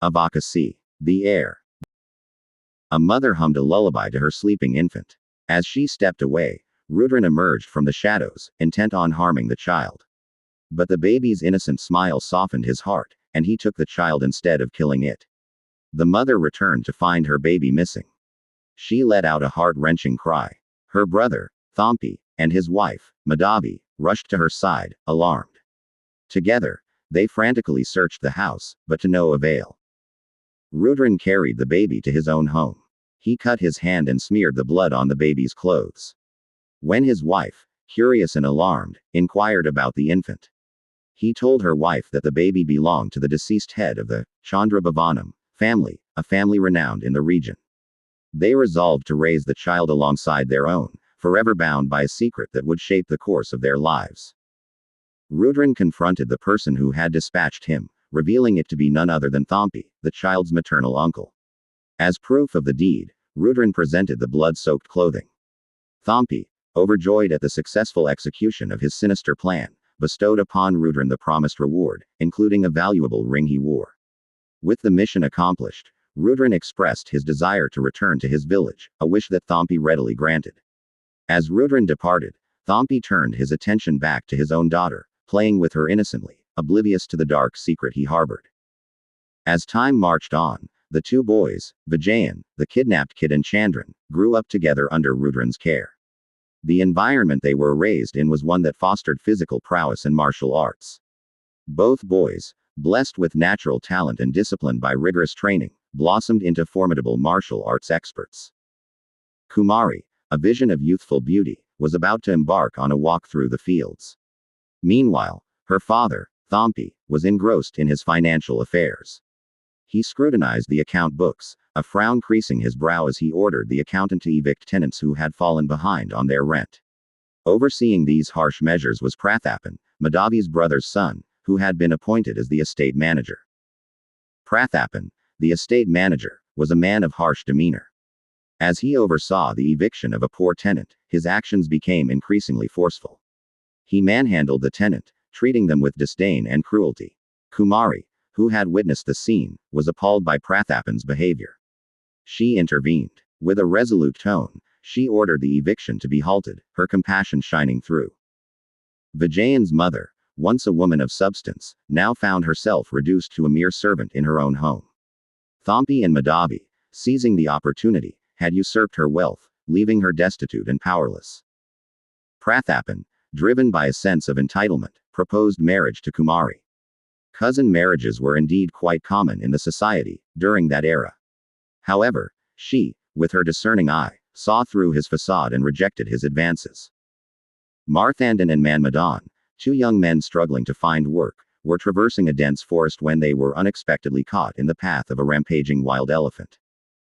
Avakasi. The air. A mother hummed a lullaby to her sleeping infant. As she stepped away, Rudran emerged from the shadows, intent on harming the child. But the baby's innocent smile softened his heart, and he took the child instead of killing it. The mother returned to find her baby missing. She let out a heart-wrenching cry. Her brother, Thampi, and his wife, Madhavi, rushed to her side, alarmed. Together, they frantically searched the house, but to no avail. Rudran carried the baby to his own home. He cut his hand and smeared the blood on the baby's clothes. When his wife, curious and alarmed, inquired about the infant, he told her wife that the baby belonged to the deceased head of the Chandra Bhavanam family, a family renowned in the region. They resolved to raise the child alongside their own, forever bound by a secret that would shape the course of their lives. Rudran confronted the person who had dispatched him, revealing it to be none other than Thampi, the child's maternal uncle. As proof of the deed, Rudran presented the blood-soaked clothing. Thampi, overjoyed at the successful execution of his sinister plan, bestowed upon Rudran the promised reward, including a valuable ring he wore. With the mission accomplished, Rudran expressed his desire to return to his village, a wish that Thampi readily granted. As Rudran departed, Thampi turned his attention back to his own daughter, playing with her innocently, oblivious to the dark secret he harbored. As time marched on, the two boys, Vijayan, the kidnapped kid, and Chandran, grew up together under Rudran's care. The environment they were raised in was one that fostered physical prowess and martial arts. Both boys, blessed with natural talent and disciplined by rigorous training, blossomed into formidable martial arts experts. Kumari, a vision of youthful beauty, was about to embark on a walk through the fields. Meanwhile, her father, Thampi, was engrossed in his financial affairs. He scrutinized the account books, a frown creasing his brow as he ordered the accountant to evict tenants who had fallen behind on their rent. Overseeing these harsh measures was Prathapan, Madhavi's brother's son, who had been appointed as the estate manager. Prathapan, the estate manager, was a man of harsh demeanor. As he oversaw the eviction of a poor tenant, his actions became increasingly forceful. He manhandled the tenant, treating them with disdain and cruelty. Kumari, who had witnessed the scene, was appalled by Prathapan's behavior. She intervened. With a resolute tone, she ordered the eviction to be halted, her compassion shining through. Vijayan's mother, once a woman of substance, now found herself reduced to a mere servant in her own home. Thampi and Madhavi, seizing the opportunity, had usurped her wealth, leaving her destitute and powerless. Prathapan, driven by a sense of entitlement, proposed marriage to Kumari. Cousin marriages were indeed quite common in the society during that era. However, she, with her discerning eye, saw through his facade and rejected his advances. Marthandan and Manmadan, two young men struggling to find work, were traversing a dense forest when they were unexpectedly caught in the path of a rampaging wild elephant.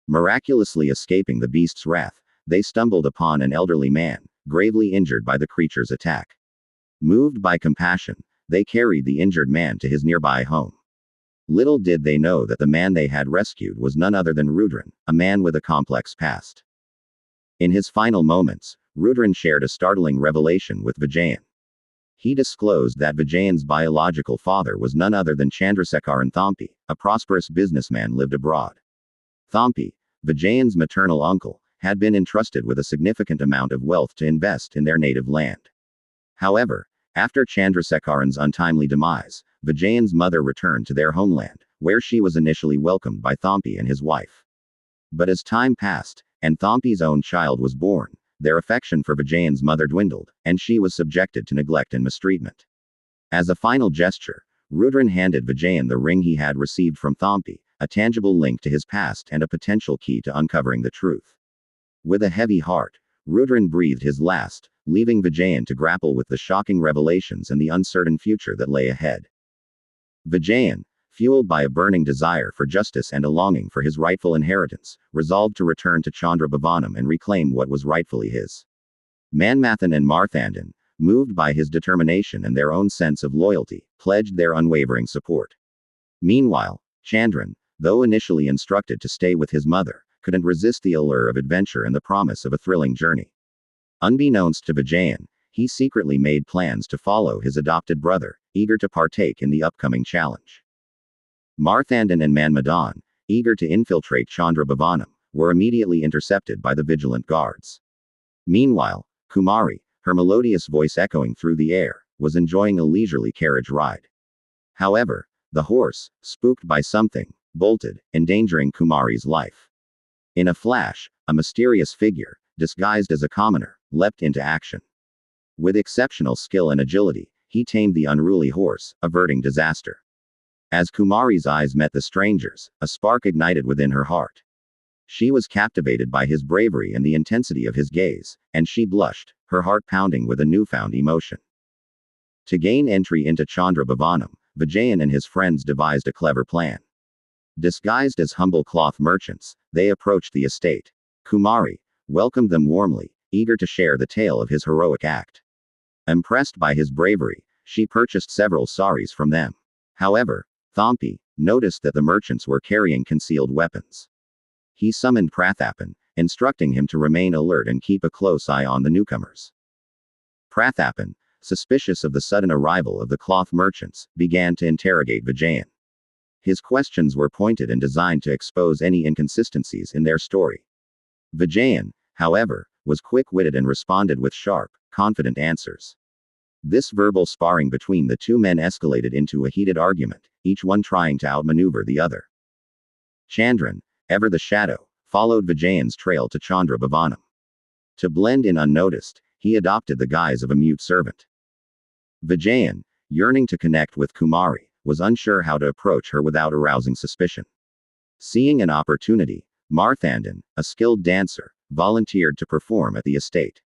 Miraculously escaping the beast's wrath, they stumbled upon an elderly man, gravely injured by the creature's attack. Moved by compassion, they carried the injured man to his nearby home. Little did they know that the man they had rescued was none other than Rudran, a man with a complex past. In his final moments, Rudran shared a startling revelation with Vijayan. He disclosed that Vijayan's biological father was none other than Chandrasekharan Thampi, a prosperous businessman lived abroad. Thampi, Vijayan's maternal uncle, had been entrusted with a significant amount of wealth to invest in their native land. However, after Chandrasekharan's untimely demise, Vijayan's mother returned to their homeland, where she was initially welcomed by Thampi and his wife. But as time passed, and Thampi's own child was born, their affection for Vijayan's mother dwindled, and she was subjected to neglect and mistreatment. As a final gesture, Rudran handed Vijayan the ring he had received from Thampi, a tangible link to his past and a potential key to uncovering the truth. With a heavy heart, Rudran breathed his last, leaving Vijayan to grapple with the shocking revelations and the uncertain future that lay ahead. Vijayan, fueled by a burning desire for justice and a longing for his rightful inheritance, resolved to return to Chandra Bhavanam and reclaim what was rightfully his. Manmathan and Marthandan, moved by his determination and their own sense of loyalty, pledged their unwavering support. Meanwhile, Chandran, though initially instructed to stay with his mother, couldn't resist the allure of adventure and the promise of a thrilling journey. Unbeknownst to Vijayan, he secretly made plans to follow his adopted brother, eager to partake in the upcoming challenge. Marthandan and Manmadan, eager to infiltrate Chandrabhavanam, were immediately intercepted by the vigilant guards. Meanwhile, Kumari, her melodious voice echoing through the air, was enjoying a leisurely carriage ride. However, the horse, spooked by something, bolted, endangering Kumari's life. In a flash, a mysterious figure, disguised as a commoner, leapt into action. With exceptional skill and agility, he tamed the unruly horse, averting disaster. As Kumari's eyes met the stranger's, a spark ignited within her heart. She was captivated by his bravery and the intensity of his gaze, and she blushed, her heart pounding with a newfound emotion. To gain entry into Chandrabhavanam, Vijayan and his friends devised a clever plan. Disguised as humble cloth merchants, they approached the estate. Kumari welcomed them warmly, eager to share the tale of his heroic act. Impressed by his bravery, she purchased several saris from them. However, Thampi noticed that the merchants were carrying concealed weapons. He summoned Prathapan, instructing him to remain alert and keep a close eye on the newcomers. Prathapan, suspicious of the sudden arrival of the cloth merchants, began to interrogate Vijayan. His questions were pointed and designed to expose any inconsistencies in their story. Vijayan, however, was quick-witted and responded with sharp, confident answers. This verbal sparring between the two men escalated into a heated argument, each one trying to outmaneuver the other. Chandran, ever the shadow, followed Vijayan's trail to Chandrabhavanam. To blend in unnoticed, he adopted the guise of a mute servant. Vijayan, yearning to connect with Kumari, was unsure how to approach her without arousing suspicion. Seeing an opportunity, Marthandan, a skilled dancer, volunteered to perform at the estate.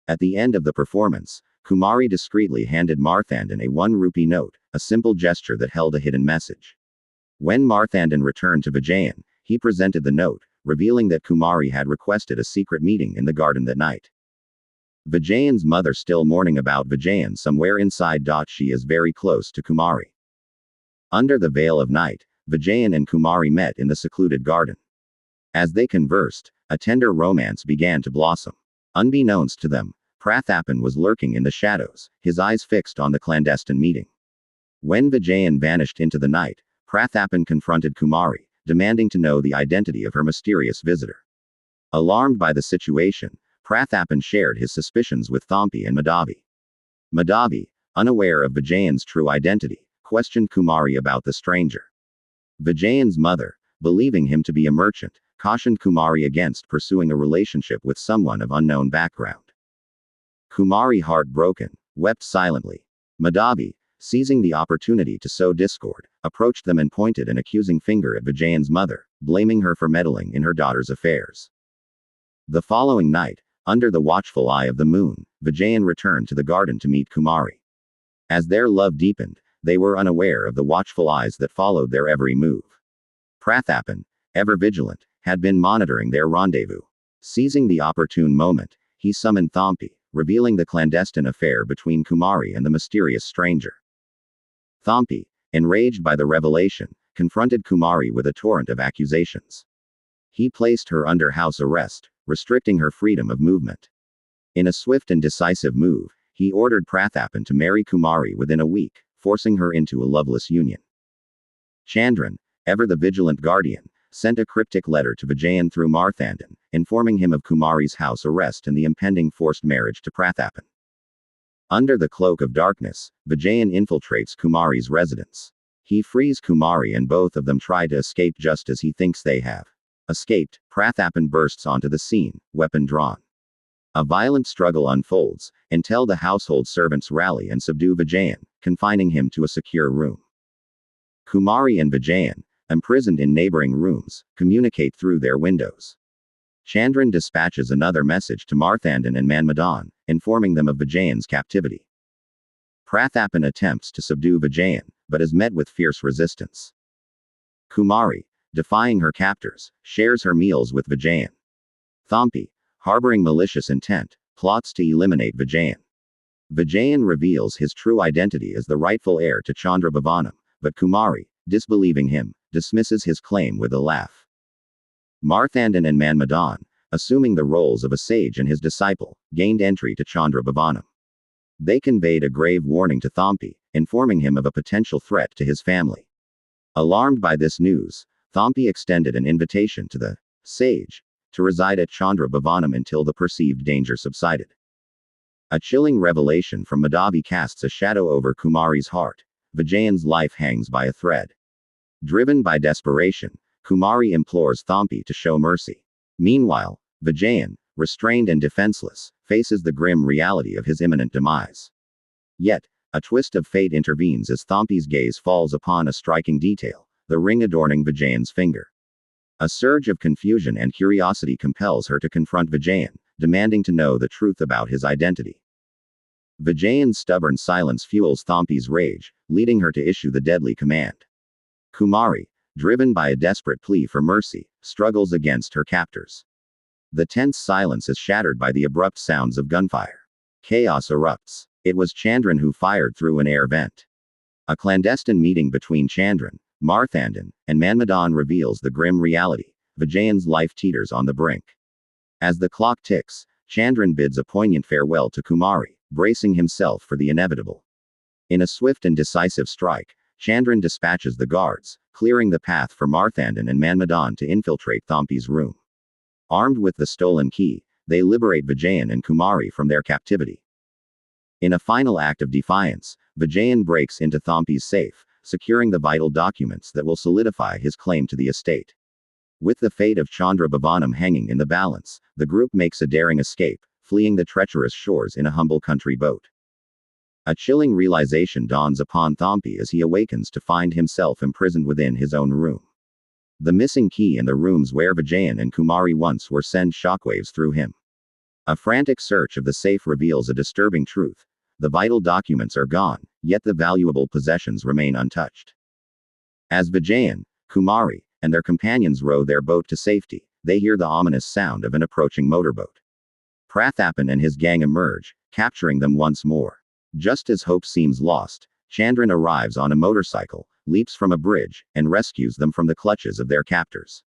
At the end of the performance, Kumari discreetly handed Marthandan a 1 rupee note, a simple gesture that held a hidden message. When Marthandan returned to Vijayan, he presented the note, revealing that Kumari had requested a secret meeting in the garden that night. Vijayan's mother, still mourning about Vijayan somewhere inside. She is very close to Kumari. Under the veil of night, Vijayan and Kumari met in the secluded garden. As they conversed, a tender romance began to blossom. Unbeknownst to them, Prathapan was lurking in the shadows, his eyes fixed on the clandestine meeting. When Vijayan vanished into the night, Prathapan confronted Kumari, demanding to know the identity of her mysterious visitor. Alarmed by the situation, Prathapan shared his suspicions with Thampi and Madhavi. Madhavi, unaware of Vijayan's true identity, questioned Kumari about the stranger. Vijayan's mother, believing him to be a merchant, cautioned Kumari against pursuing a relationship with someone of unknown background. Kumari, heartbroken, wept silently. Madhavi, seizing the opportunity to sow discord, approached them and pointed an accusing finger at Vijayan's mother, blaming her for meddling in her daughter's affairs. The following night, under the watchful eye of the moon, Vijayan returned to the garden to meet Kumari. As their love deepened, they were unaware of the watchful eyes that followed their every move. Prathapan, ever vigilant, had been monitoring their rendezvous. Seizing the opportune moment, he summoned Thampi, revealing the clandestine affair between Kumari and the mysterious stranger. Thampi, enraged by the revelation, confronted Kumari with a torrent of accusations. He placed her under house arrest, restricting her freedom of movement. In a swift and decisive move, he ordered Prathapan to marry Kumari within a week, forcing her into a loveless union. Chandran, ever the vigilant guardian, sent a cryptic letter to Vijayan through Marthandan, informing him of Kumari's house arrest and the impending forced marriage to Prathapan. Under the cloak of darkness, Vijayan infiltrates Kumari's residence. He frees Kumari and both of them try to escape just as he thinks they have escaped. Prathapan bursts onto the scene, weapon drawn. A violent struggle unfolds, until the household servants rally and subdue Vijayan, confining him to a secure room. Kumari and Vijayan, imprisoned in neighboring rooms, communicate through their windows. Chandran dispatches another message to Marthandan and Manmadan, informing them of Vijayan's captivity. Prathapan attempts to subdue Vijayan, but is met with fierce resistance. Kumari, defying her captors, shares her meals with Vijayan. Thampi, harboring malicious intent, plots to eliminate Vijayan. Vijayan reveals his true identity as the rightful heir to Chandrabhavanam, but Kumari, disbelieving him, dismisses his claim with a laugh. Marthandan and Manmadan, assuming the roles of a sage and his disciple, gained entry to Chandrabhavanam. They conveyed a grave warning to Thampi, informing him of a potential threat to his family. Alarmed by this news, Thampi extended an invitation to the sage to reside at Chandra Bhavanam until the perceived danger subsided. A chilling revelation from Madhavi casts a shadow over Kumari's heart. Vijayan's life hangs by a thread. Driven by desperation, Kumari implores Thampi to show mercy. Meanwhile, Vijayan, restrained and defenseless, faces the grim reality of his imminent demise. Yet, a twist of fate intervenes as Thampi's gaze falls upon a striking detail: the ring adorning Vijayan's finger. A surge of confusion and curiosity compels her to confront Vijayan, demanding to know the truth about his identity. Vijayan's stubborn silence fuels Thampi's rage, leading her to issue the deadly command. Kumari, driven by a desperate plea for mercy, struggles against her captors. The tense silence is shattered by the abrupt sounds of gunfire. Chaos erupts. It was Chandran who fired through an air vent. A clandestine meeting between Chandran, Marthandan, and Manmadan reveals the grim reality: Vijayan's life teeters on the brink. As the clock ticks, Chandran bids a poignant farewell to Kumari, bracing himself for the inevitable. In a swift and decisive strike, Chandran dispatches the guards, clearing the path for Marthandan and Manmadan to infiltrate Thampi's room. Armed with the stolen key, they liberate Vijayan and Kumari from their captivity. In a final act of defiance, Vijayan breaks into Thampi's safe, securing the vital documents that will solidify his claim to the estate. With the fate of Chandra Bhavanam hanging in the balance, the group makes a daring escape, fleeing the treacherous shores in a humble country boat. A chilling realization dawns upon Thampi as he awakens to find himself imprisoned within his own room. The missing key in the rooms where Vijayan and Kumari once were sends shockwaves through him. A frantic search of the safe reveals a disturbing truth: the vital documents are gone, yet the valuable possessions remain untouched. As Vijayan, Kumari, and their companions row their boat to safety, they hear the ominous sound of an approaching motorboat. Prathapan and his gang emerge, capturing them once more. Just as hope seems lost, Chandran arrives on a motorcycle, leaps from a bridge, and rescues them from the clutches of their captors.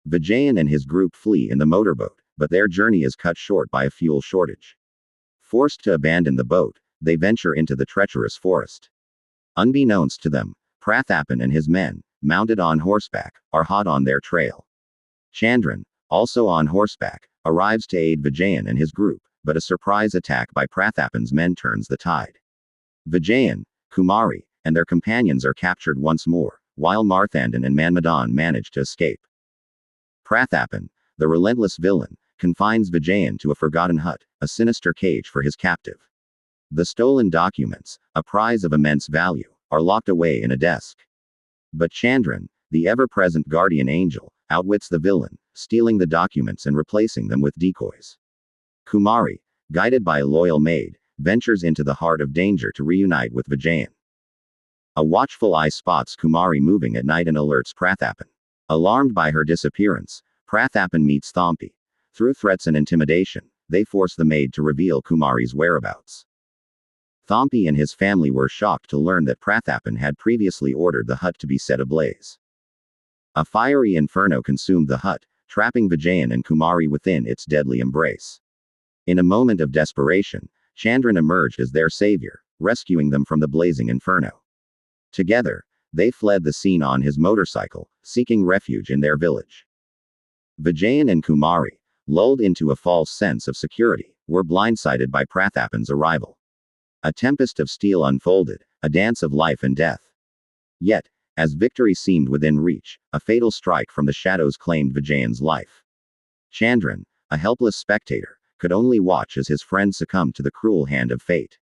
Vijayan and his group flee in the motorboat, but their journey is cut short by a fuel shortage. Forced to abandon the boat, they venture into the treacherous forest. Unbeknownst to them, Prathapan and his men, mounted on horseback, are hot on their trail. Chandran, also on horseback, arrives to aid Vijayan and his group, but a surprise attack by Prathapan's men turns the tide. Vijayan, Kumari, and their companions are captured once more, while Marthandan and Manmadan manage to escape. Prathapan, the relentless villain, confines Vijayan to a forgotten hut, a sinister cage for his captive. The stolen documents, a prize of immense value, are locked away in a desk. But Chandran, the ever-present guardian angel, outwits the villain, stealing the documents and replacing them with decoys. Kumari, guided by a loyal maid, ventures into the heart of danger to reunite with Vijayan. A watchful eye spots Kumari moving at night and alerts Prathapan. Alarmed by her disappearance, Prathapan meets Thampi. Through threats and intimidation, they force the maid to reveal Kumari's whereabouts. Thampi and his family were shocked to learn that Prathapan had previously ordered the hut to be set ablaze. A fiery inferno consumed the hut, trapping Vijayan and Kumari within its deadly embrace. In a moment of desperation, Chandran emerged as their savior, rescuing them from the blazing inferno. Together, they fled the scene on his motorcycle, seeking refuge in their village. Vijayan and Kumari, lulled into a false sense of security, were blindsided by Prathapan's arrival. A tempest of steel unfolded, a dance of life and death. Yet, as victory seemed within reach, a fatal strike from the shadows claimed Vijayan's life. Chandran, a helpless spectator, could only watch as his friend succumbed to the cruel hand of fate.